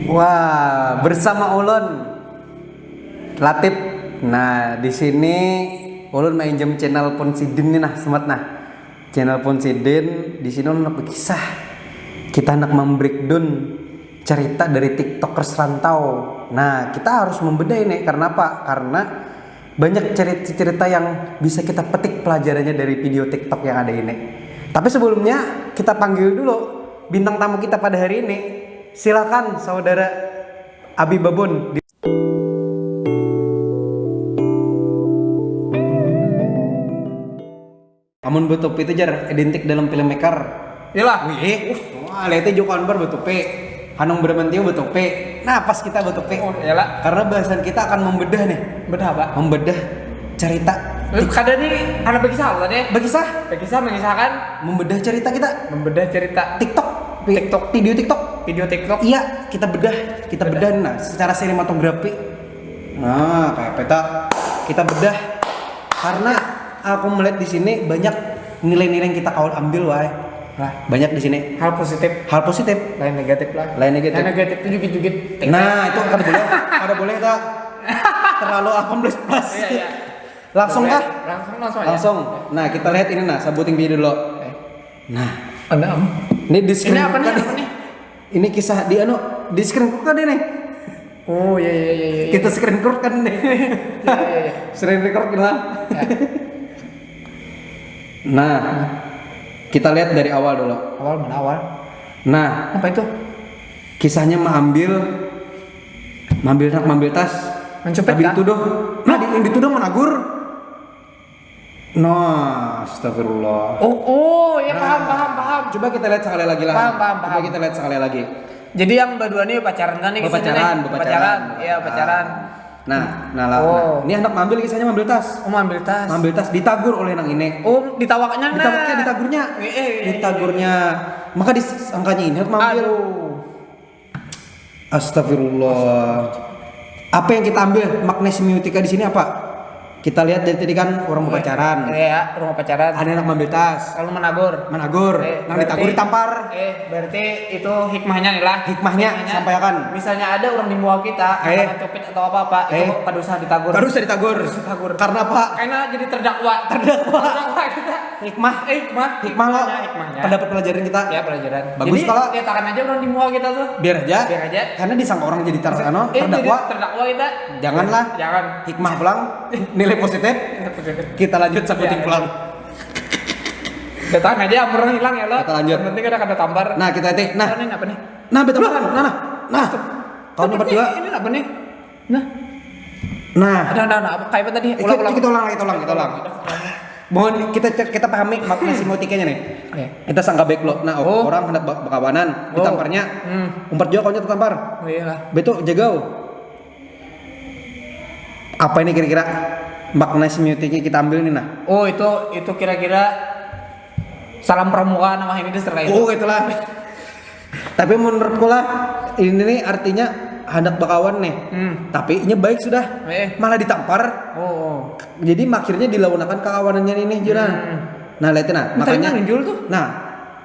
Wah, bersama Ulun Latif. Nah, di sini Ulun main jam channel Ponsidin nih nah, semat nah. Channel Ponsidin di sini Ulun berkisah. Kita hendak membreakdown cerita dari TikTokers rantau. Nah, kita harus membedah ini karena apa? Karena banyak cerita-cerita yang bisa kita petik pelajarannya dari video TikTok yang ada ini. Tapi sebelumnya kita panggil dulu bintang tamu kita pada hari ini. Silakan saudara Abi Babon. Amun betupi itu jar identik dalam filmmaker. Iyalah. Wih, wah lihatnya Joko Anwar betupi, Hanung Bramantio betupi. Nah pas kita betupi, Iyalah. karena bahasan kita akan membedah nih, Bedah apa? membedah cerita. Kadang nih anak berkisah tadi. Berkisah, Berkisah mengisahkan membedah cerita kita. membedah cerita TikTok, video TikTok. video TikTok. Iya, kita bedah nah secara sinematografi. Nah, kayak peta kita bedah karena aku melihat di sini banyak nilai-nilai yang kita kau ambil wae. Lah, Banyak di sini hal positif, hal positif, lain negatif lah. lain negatif. Yang negatif itu jugit-jugit. Nah, itu kada boleh tak terlalu 18 plus. Iya. Langsung kah? Langsung aja. Langsung. Nah, kita lihat ini nah, sabuting video dulu. Nah, Ada ini di screen Ini apa nih? kan Apa nih? Ini kisah di di screen kan nih. Oh iya. Kita screen record kan nih. Iya. Screen record lah. Ya. Nah, kita lihat dari awal dulu. Awal mana awal? Nah, Apa itu? kisahnya mengambil tas. Mencopet Habis kan? dituduh. Nah, yang dituduh menagur. Nah, astagfirullah. Oh ya paham. Coba kita lihat sekali lagi lah. Paham. Coba kita lihat sekali lagi. Jadi yang berdua nih pacaran kan nih? Berpacaran. Iya pacaran. Nah, Oh. ini anak ngambil kisahnya ngambil tas. Oh ambil tas. Ngambil tas ditagur oleh nang ini. Oh ditawaknya nah. Ditagurnya. Ditagurnya. Maka disangkanya ini harus ngambil. Aduh. Astagfirullah. Apa yang kita ambil makna semiotika di sini apa? Kita lihat dari tadi kan orang berpacaran. Iya, rumah pacaran. Ada anak ngambil tas. Lalu menagur. Nang ditagur ditampar. Berarti itu hikmahnya nih lah. Hikmahnya sampaikan. Misalnya ada orang di muka kita, karena copet atau apa-apa, itu kada usah ditagur. Baru usah ditagur. Karena apa? Karena jadi terdakwa kita. Hikmah lo. Hikmahnya. Pendapat pelajaran kita. Ya pelajaran. Bagus jadi, kalau lihatkan aja orang di muka kita tuh. biar aja. Karena Disangka orang jadi terdakwa. jadi terdakwa kita. Janganlah. Jangan. Hikmah pulang. Nilai positif. Kita lanjut sabuting pulang. Lihatkan aja orang hilang ya lo. Kita lanjut. Yang penting ada tampar. Nah kita lihat. Nah. Ini apa nih? Nah betul kan? Nah. Kau nomor 2. Ini apa nih? Nah. Ada apa? Kayak apa tadi? Ulang. Kita ulang. Mohon kita pahami makna semiotikanya nih. Kita sangka baik lo. Nah, orang hendak berkawanan, ditamparnya. Umpat juga kaunya tertampar. Oh iyalah. Betul, jagau. Apa ini kira-kira makna semiotiknya kita ambil nih nah? Oh itu kira-kira salam pramuka nama ini setelah itu. Oh itulah. Tapi menurutku lah ini nih artinya hendak berkawan nih. Tapi ini baik sudah. Malah ditampar. Oh. Jadi akhirnya dilawankan kawanannya ini Juran. Nah lihat nah makanya nunjul tuh. Nah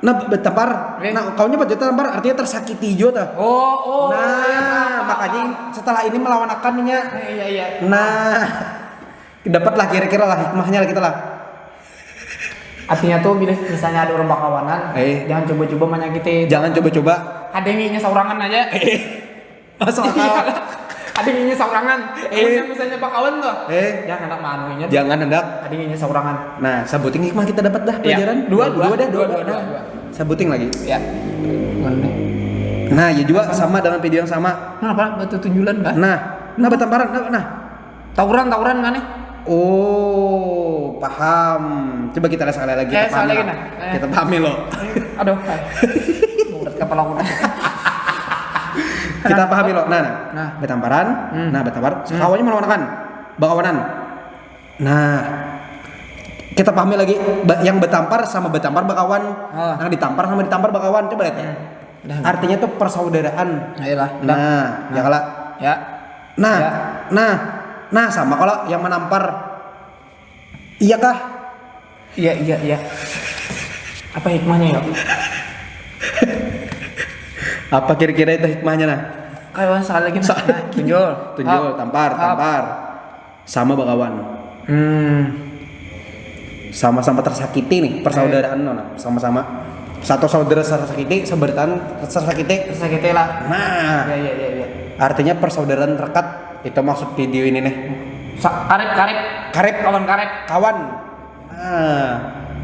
bertampar. Nah kaunya pada tampar artinya tersakiti juga. Oh. Nah makanya setelah ini melawankannya. Iya. Nah dapatlah kira-kira lah hikmahnya lah kita lah. Artinya tuh bila misalnya ada orang bakawanan, jangan coba-coba menyakiti. Jangan coba-coba. Ada yang ingin saurangan aja. Masuk akal. Ada yang ingin saurangan. Misalnya bakawan tuh. Jangan hendak manunya. Jangan hendak. Ada yang ingin saurangan. Nah, sabuting hikmah kita dapat dah pelajaran. Dua. Sabuting lagi. Ya. Mana? Nah, ya juga sama dengan video yang sama. Kenapa? Batu tunjulan enggak? Nah bertamparan. Nah. Tawuran kan nih? Oh, paham. Coba kita lihat sekali lagi. Kita pahami loh. Aduh. Mulut kepala aku. Kita pahami loh. Nah. Bertamparan. Nah, bertampar. Kawannya melawankan. Bakawanan. Nah. Kita pahami lagi yang bertampar sama bertampar bakawan. Nah, ditampar sama ditampar bakawan. Coba lihat. Artinya tuh persaudaraan. Ayolah. Ya kalah. Ya. Nah, sama kalau yang menampar. Iya kah? Iya. Apa hikmahnya ya? Apa kira-kira itu hikmahnya nah? Kayak sekali lagi nah. Tunjul. Tunjul, tampar. Sama bakawan. Sama-sama tersakiti nih persaudaraan nona. Sama-sama satu saudara tersakiti, seberataan tersakiti lah. Nah, Iya. artinya persaudaraan terdekat itu maksud video ini nih. Karib, kawan. Nah,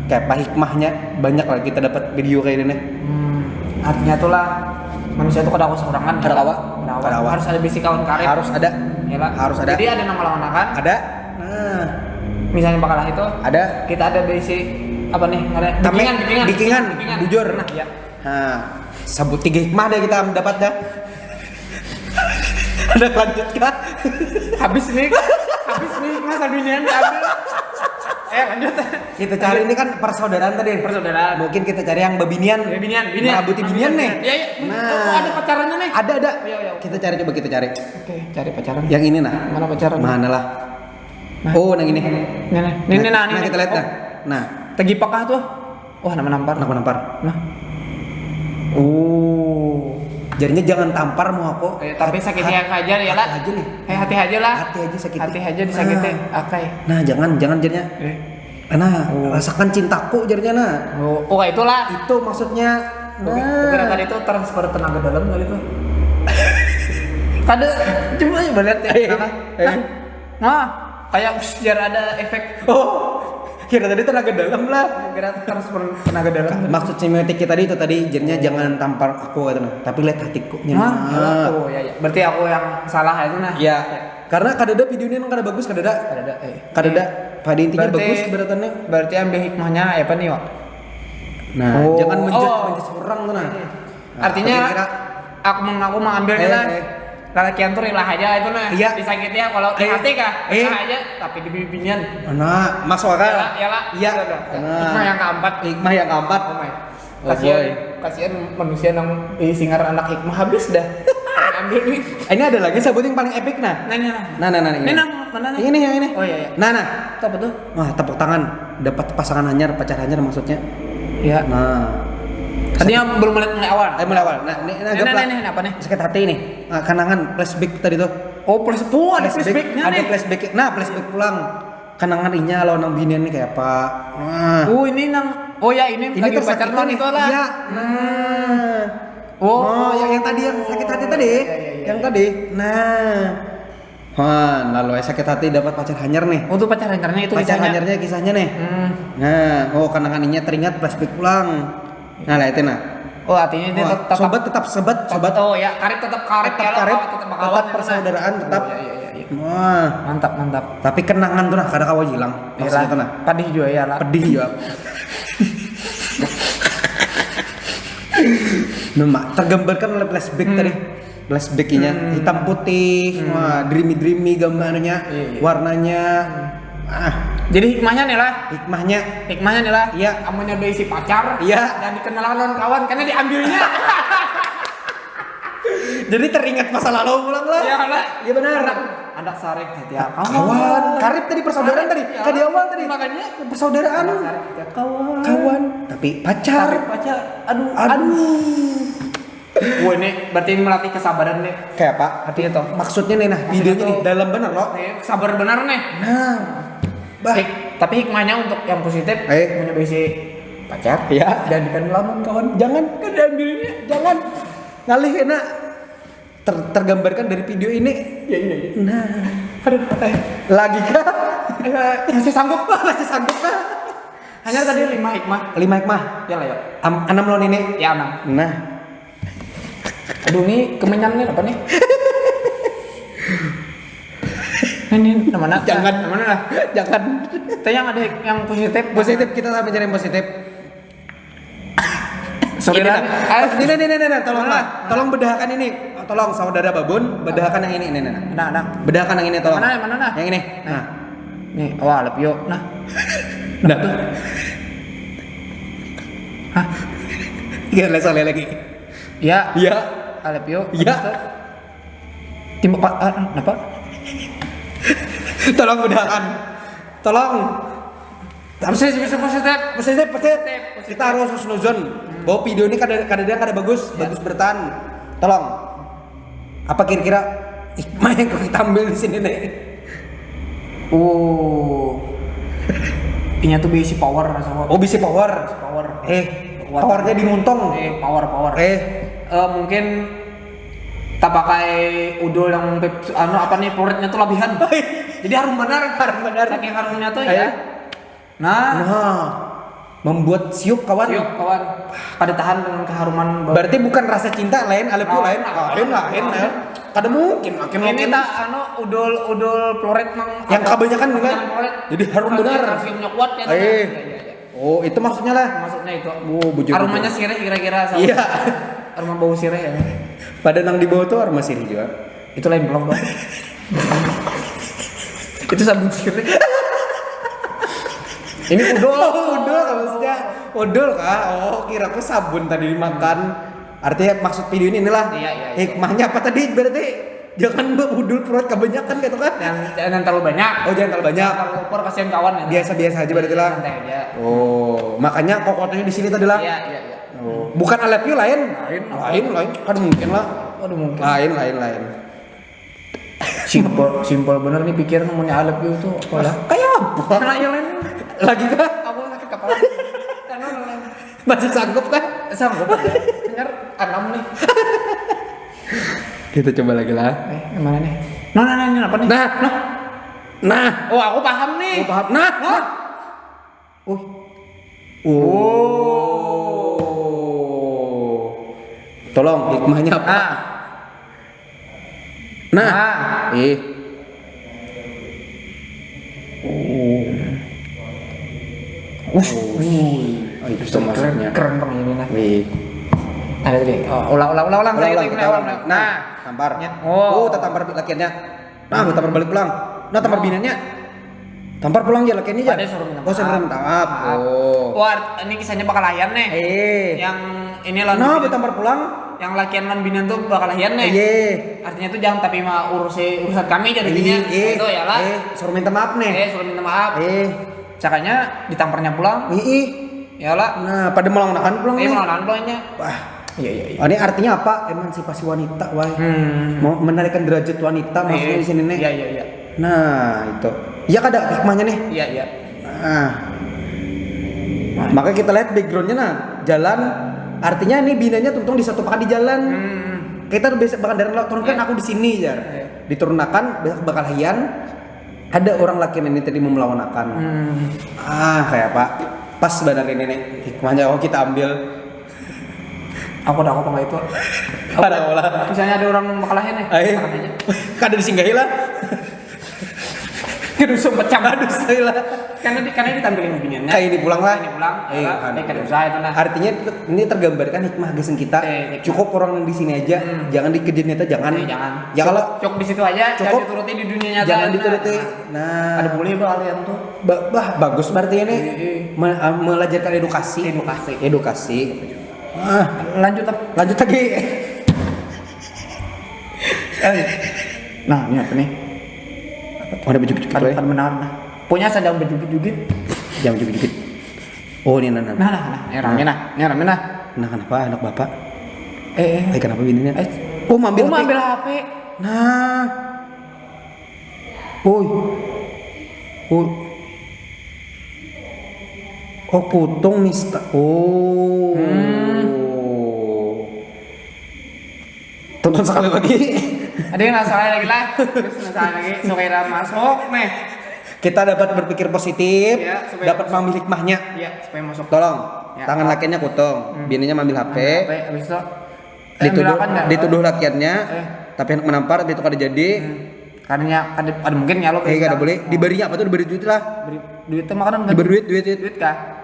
kayak apa hikmahnya banyak lah kita dapat video kayak ini nih. Artinya itulah manusia itu kada seorangan. Kada kawa. Harus ada bisi kawan karib. Harus ada. Iyalah. Harus ada. Jadi ada nama lawan kan? Ada. Nah, Misalnya bakalah itu ada. Kita ada bisi apa nih? Ada bikingan. Jujur. Nah, ya. Nah, sebut 3 hikmah deh kita mendapat dah. Ada lanjut kah? Habis nih masa dunia ambil. Lanjut. Kita cari ini kan persaudaraan tadi. Persaudaraan. Mungkin kita cari yang bebinian. Merabuti binian nih. Iya. Nah, ada pacarannya nih. Ada. Iya. Kita cari. Oke, cari pacaran. Yang ini nah. Mana pacaran? Mana lah. Nah. Oh, yang ini. Nih. Nah, kita lihat dah. Nah, tegi pakah tuh. Wah, nama nampar. Nah. Oh. Jadinya jangan tampar mau aku. Tapi sakit aja ya lah. Hati aja nih. Hati aja lah. Hati aja sakit. Hati aja disakitin. Oke. Nah, jangan jadinya. Nah, rasakan cintaku jadinya nah. Oh, itulah. Itu maksudnya. Bukan tadi itu transfer tenaga dalam kali itu. Kada coba ya lihat ya. Nah, kayak biar ada efek. Kira tadi tenaga dalam lah. Kira transfer tenaga dalam. Maksud semiotik kita tadi itu tadi jadinya jangan tampar aku gitu nah. Tapi lihat hatiku. Oh iya. Berarti aku yang salah itu nah. Iya. Karena kadada video ini kada bagus kadada. Pada intinya berarti, bagus beratannya. Berarti ambil hikmahnya apa nih, Wak? Nah, jangan menjudge orang tuh nah. Artinya aku mengambil lah. Lalakian tuh rilah aja itu nah. Iya. Disakiti ya kalau di hati kah? Rilah aja tapi di bibinyan. Nah, masuk akal. Iyalah. Iya. Hikmah yang keempat. Kasihan manusia yang singar anak hikmah habis dah. Ambil nih. Ini ada lagi sebut yang paling epic nah. Nah. Ini mana nih? Ini yang ini. Oh iya. Nah. Itu apa tuh? Wah, tepuk tangan. Dapat pasangan anyar, pacar anyar maksudnya. Iya. Nah. Tadinya belum mulai awal. Mulai awal. Nah, ini apa nih? Sakit hati nih. Kenangan flashback tadi tuh. Oh, ada flashbacknya nih. Ada flashback. Nah, flashback pulang. Kenangan inya lo nang binian nih kayak apa? Nah. Ini nang. Oh ya, ini lagi pacar lo itu lah. Iya. Nah. Oh, yang tadi yang sakit hati tadi. Yang tadi. Nah. Lalu sakit hati dapat pacar hanyar nih. Untuk pacar hanyarnya itu pacar hanyarnya kisahnya nih. Nah, kenangan inya teringat flashback pulang. Nah, lihatin nah. Oh, artinya dia tetap sobat. Oh ya, karib tetap tetap persaudaraan tetap. Iya. Wah, mantap. Tapi kenangan tuh nah kada kawa hilang. Maksudnya tuh nah. Pedih juga ya lah. Pedih juga. Nah, tergambarkan oleh flashback tadi. Flashbacknya hitam putih, wah dreamy gambarnya, warnanya. Jadi hikmahnya nih lah. Hikmahnya nih lah. Iya. Kamunya udah isi pacar. Iya. Dan dikenalan non kawan karena diambilnya. Jadi teringat masa lalu pulang lah. Iya lah. Iya benar. Anak sarek hati kawan. Karib tadi persaudaraan tadi. Di awal tadi. Makanya persaudaraan. Kawan. Tapi pacar. Aduh. Wah, ini berarti melatih kesabaran nih. Kayak apa? Artinya toh. Maksudnya nih nah, videonya nih dalam bener loh. Sabar benar nih. Nah. Tapi hikmahnya untuk yang positif punya bisi pacar. Iya. Dan dikenalan kawan. Jangan diambilnya. Jangan. Ngalih enak. Tergambarkan dari video ini. Ya ini. Nah. Aduh. Lagi kah? Masih sanggup kah? Hanya tadi 5 hikmah. 5 hikmah. Ya lah ya. 6 loh ini. Ya 6. Nah. Aduh nih kemenyan nih apa nih? Ini mana? Jangan. Mana lah? Jangan. Kita yang ada yang positif. Positif kita sama mencari yang positif. Sorry lah. Ini tolong bedahakan ini. Tolong saudara Babun bedahakan yang ini. Nah. Bedahakan yang ini tolong. Mana? Yang ini. Nah. Nih, lep yuk. Nah. Tuh. Hah? Iya, soalnya lagi. Ya. Iya. Lep yuk. Iya. Timbuk kenapa? Tolong bedahakan. Tolong. Positif. Kita harus husnuzon bahwa video ini kadang bagus bertahan. tolong. Apa kira-kira hikmah yang kita ambil di sini nih? Inya tuh bisi power sama. Oh, bisi power. Power. Powernya dimuntong. Power. Mungkin tak pakai udol yang floretnya tuh lebihan. Jadi harum benar. Saking harumnya tuh ya. Nah, membuat siup kawan. Pada tahan dengan keharuman. Berarti bukan rasa cinta lain, alepu lain. Lain. Kada mungkin. Ini tak udol floret yang kebanyakan juga. Jadi harum benar. Kalsiumnya kuat ya. Oh, itu maksudnya lah. Maksudnya itu. Aromanya sirih kira-kira sama. Iya. Aroma bau sirih ya. Pada nang di bawah tuh aroma sirih juga. Itu lain belum dong. Itu sabun sirih. Ini udol maksudnya. Udol kah? Oh, kira aku sabun tadi dimakan. Artinya maksud video ini inilah. Iya. Hikmahnya apa tadi? Berarti jangan udul perut kebanyakan gitu kan? Jangan terlalu banyak. Oh, jangan terlalu banyak. Terlalu over kasihan kawan ya. Biasa-biasa aja berarti lah. Santai aja. Oh, makanya kokotnya di sini tadi lah. Iya. Oh, bukan I love you lain. Kan mungkin lah. Aduh mungkin. Lain. Simpel bener nih pikiran namanya I love you tuh apa lah? Kayak apa? Karena yang lain Lagi kah? aku sakit kepala. Masih sanggup kan? Sanggup aja. Dengar 6 nih. Kita coba lagi lah. Yang mana nih? Nah, ini apa nih? Nah. Oh, aku paham nih. Paham. Nah. Tolong hikmahnya apa? Nah. Itu maksudnya. Keren bang ini nah. Ada tadi. Ulang. Nah, tampar. Tampar lakiannya. Nah, tampar balik pulang. Nah, tampar binanya. Tampar pulang ya lakiannya ya. Ada suruh minta maaf. Suruh minta maaf. Wah, ini kisahnya bakal layan nih. Yang ini lan. Nah, tampar pulang. Yang lakian lan binan tuh bakal layan nih. Artinya tuh jangan tapi mah urusan kami jadinya. Itu ya lah. Suruh minta maaf nih. Suruh minta maaf. Cakanya ditamparnya pulang. Ya lah. Nah, pada melangnakan pulang nih. Melangnakan pulangnya. Wah. Iya. Ini artinya apa? Emansipasi wanita, wah. Mau menaikkan derajat wanita maksudnya di sini nih. Iya. Nah, itu. Iya kada hikmahnya nih. Iya. Nah. Maka kita lihat backgroundnya nah, jalan artinya ini binanya tuntung di satu pakan di jalan. Kita biasa bakal dari turun kan aku di sini ya. Diturunakan besok bakal hian. Ada orang laki ini tadi mau melawan-akan. Kayak apa? Pas benar ini nih hikmahnya kita ambil. Aku udah apa itu? Ada olah. Misalnya ada orang bakalahin nih. Kada disinggahi lah. Kedusung pecah lah. Karena ditampilin opiniannya. Kayak ini pulang lah. Kada usah itu nah. Artinya ini tergambarkan hikmah gesen kita. Cukup orang di sini aja, jangan dikejar nyata, jangan. Ya kalau cukup di situ aja, cukup jangan dituruti di dunia nyata. Jangan dituruti. Nah, ada boleh kalian tuh. Bagus berarti ini melajarkan edukasi. Lanjut lagi. Nah, ini apa nih? Ada baju-baju gitu ya? Kan benar nah. Punya sedang baju-baju. Jangan baju-baju. Oh, ini nah. Ini rame nah. Nah, kenapa anak bapak? Kenapa bininya? Ambil HP. Nah. Oh, putung mista. Tonton sekali lagi. Ada yang salah lagi lah. Terus salah lagi. Sokira masuk nih. Kita dapat berpikir positif, dapat mengambil hikmahnya. Iya, supaya masuk. Tolong, tangan lakiannya kutung, bininya mengambil HP. Habis itu dituduh lakiannya, tapi hendak menampar, itu kada jadi. Karena ada mungkin nyalok. Kada boleh. Diberinya apa tuh? Diberi duit lah. Duit itu makanan. Diberi duit kah?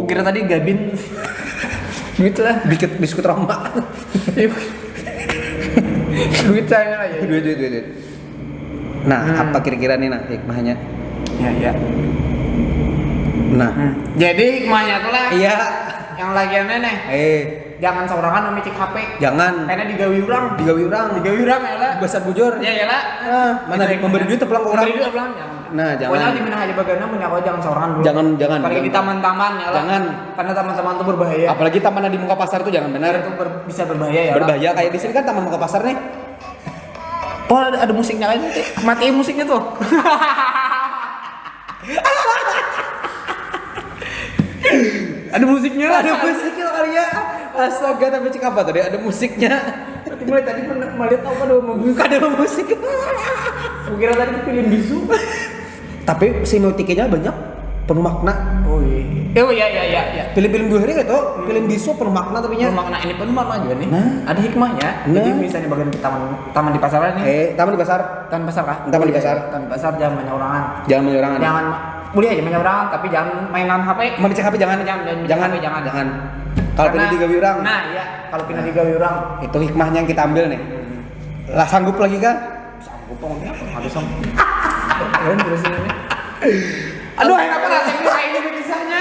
Kira tadi gabin. Duit lah. Biskut Roma. Duit saya lah ya. Duit. Nah, apa kira-kira nih hikmahnya? Iya. Nah, jadi hikmahnya tuh lah. Iya. Yang lagiannya nih. Jangan seorangan memicik HP. Jangan Karena digawi urang. digawi urang, Digawi urang ya lah. bahasa bujur. Ya lah. Mana memberi duit teplang ke orang. Memberi duit teplang. Jangan. Nah, jangan. Pokoknya di mana aja bagiannya punya kau jangan seorangan dulu. Jangan. Apalagi di taman-taman ya lah. Jangan. Karena taman-taman itu berbahaya. Apalagi taman di muka pasar tuh jangan benar. Itu bisa berbahaya ya. Berbahaya kayak di sini kan taman muka pasar nih. Oh ada musiknya kan nanti. Matiin musiknya tuh. Ada musiknya lah. Ada musiknya kali ya. Astaga, tapi cek apa tadi? Ada musiknya. Mulai tadi melihat tahu kan ada musik. Kira tadi film bisu. Tapi semiotikanya banyak, penuh makna. Oh iya. Oh iya. Film-film gue hari itu, film bisu penuh makna tapi nya. Penuh makna ini penuh makna juga nih. Nah. Ada hikmahnya. Nah. Jadi misalnya bagian di taman di pasar nih. Taman di pasar. Taman pasar kah? Taman di pasar. Taman pasar jangan banyak orangan. Jangan menyorangan. Jangan boleh aja banyak orangan tapi jangan mainan HP. Mau dicek HP jangan. Jangan. Kalau pindah digawi orang. Nah, iya, kalau pindah digawi orang Itu hikmahnya yang kita ambil nih. Lah sanggup lagi kan? sanggup pokoknya habis sanggup. Kalian terusin ini. Aduh, enak banget ini kisahnya.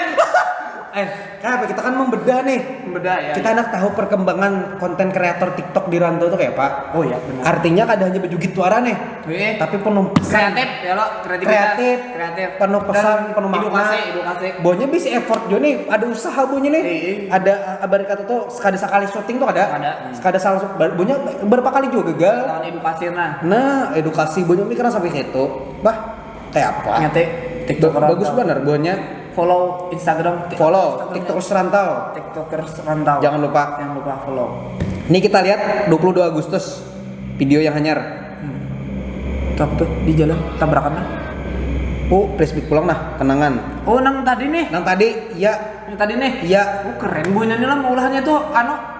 Kenapa kita kan membedah nih. Membedah ya. Kita enak tahu perkembangan konten kreator TikTok di rantau tuh kayak apa. Oh iya, benar. Artinya kadang hanya baju gituara nih. Tapi penuh pesan. Kreatif ya lo, Kreatif. Penuh pesan, penuh makna. Edukasi. Bonya bisa effort jo nih, ada usaha bonya nih. Ada abari kata tuh sekali sekali syuting tuh ada. Sekali salah bonya berapa kali juga gagal. Tahun edukasi Nah, edukasi bonya mikirnya sampai situ. Bah, kayak apa? Ngetik TikTok Bagus benar bonya. Follow Instagram. TikTok Rantau. TikTokers rantau. Jangan lupa follow. Ini kita lihat 22 Agustus video yang hanyar. Apa tuh di jalan tabrakan lah. Oh, flashback pulang nah, kenangan. Oh, nang tadi nih. Yang tadi nih. Iya. Oh, keren bunyinya nih lah ulahnya tuh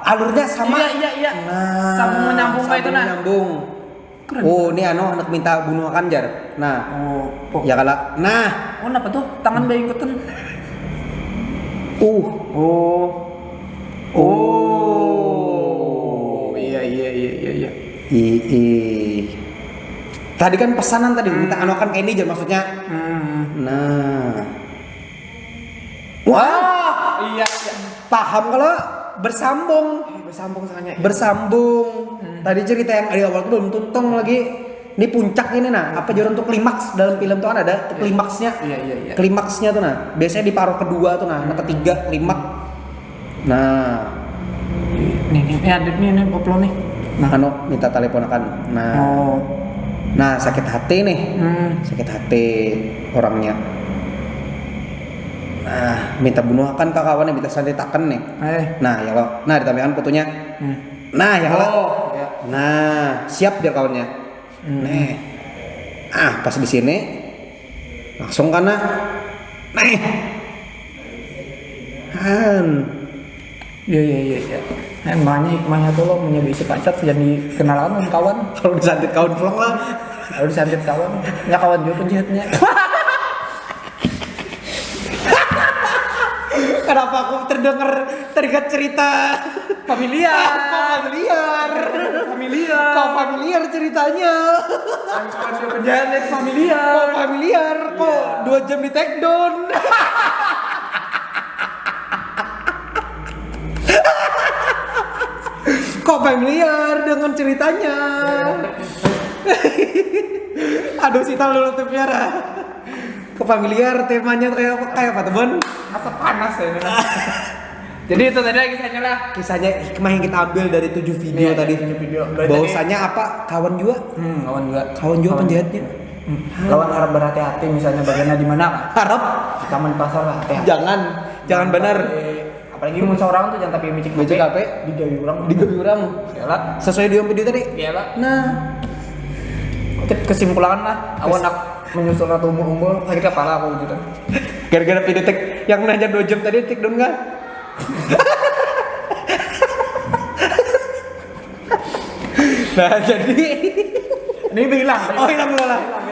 Alurnya sama. Iya. Nah, Sambung menyambung kayak itu nah. Menyambung. Keren. Oh, ini anak minta bunuh Kanjar. Nah. Oh. Ya kalah. Nah. Oh, kenapa tuh? Tangan bayi ikutan. Iya. Tadi kan pesanan tadi minta anokan kayak ini aja maksudnya. Nah. Wah, iya. paham kalau bersambung. Bersambung sangatnya. Bersambung. Tadi cerita yang di awal tuh belum tuntung lagi. Ini puncak ini nah, apa jalan untuk klimaks dalam film tuh kan ada tuh klimaksnya. Iya. Klimaksnya tuh nah, biasanya di paruh kedua tuh nah, ketiga klimaks. Nah, Nih ada nih upload nih. Nah, minta teleponakan. Nah. Oh. Nah, sakit hati nih. Sakit hati orangnya. Nah, minta bunuh kan kawannya minta santai-taken nih. Nah, ya lo. Nah, ditambahkan fotonya. Nah, ya lo. Ya. Nah, siap biar kawannya. Nih. Pas di sini langsung karena nih. Iya. Emangnya hikmahnya tuh lo punya bisi pacar jadi kenalan sama kawan. Kalau disantit kawan pulang lah. Kalau disantit kawan, ya kawan juga penjahatnya. Kenapa aku teringat cerita Familiar. Kok familiar ceritanya? Kawan juga penjahatnya familiar. Kok familiar? Kok 2 jam di take down? Kok familiar dengan ceritanya? Aduh, si tahu dulu tuh Piara. Kok familiar temanya kayak apa teman? Masa panas ya ini. Jadi itu tadi kisahnya lah. Kisahnya hikmah yang kita ambil dari 7 video tadi. 7 video. Bahwasanya apa? Kawan juga. Kawan juga penjahatnya. Kawan harap berhati-hati misalnya bagiannya di mana? Harap Di taman di pasar lah. Hati-hati. jangan benar. Apalagi mun seorang tuh jangan tapi micik HP digawi urang. digawi urang. Iyalah. Sesuai video tadi. Iyalah. Nah, kesimpulan lah awan menyusul ratu umbul akhirnya pala aku gitu. Gara-gara video tek yang nanya 2 jam tadi take down kan? Nah, jadi Ini hilang.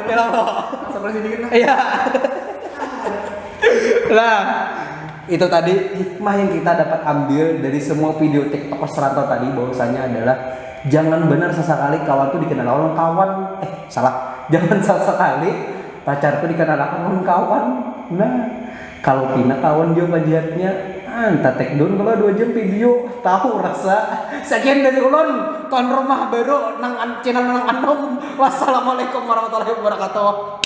hilang. Sampai sini dikit lah. Iya. Lah, itu tadi hikmah yang kita dapat ambil dari semua video TikTok Rantau tadi bahwasanya adalah jangan benar sesekali kawan tuh dikenal orang kawan. Jangan sesekali pacar tuh dikenal orang kawan. Nah, kalau pina kawan juga penjahatnya. Entah take down kalau 2 jam video tahu rasa. Sekian dari ulun, tuan rumah baru nang channel nang anom. Wassalamualaikum warahmatullahi wabarakatuh.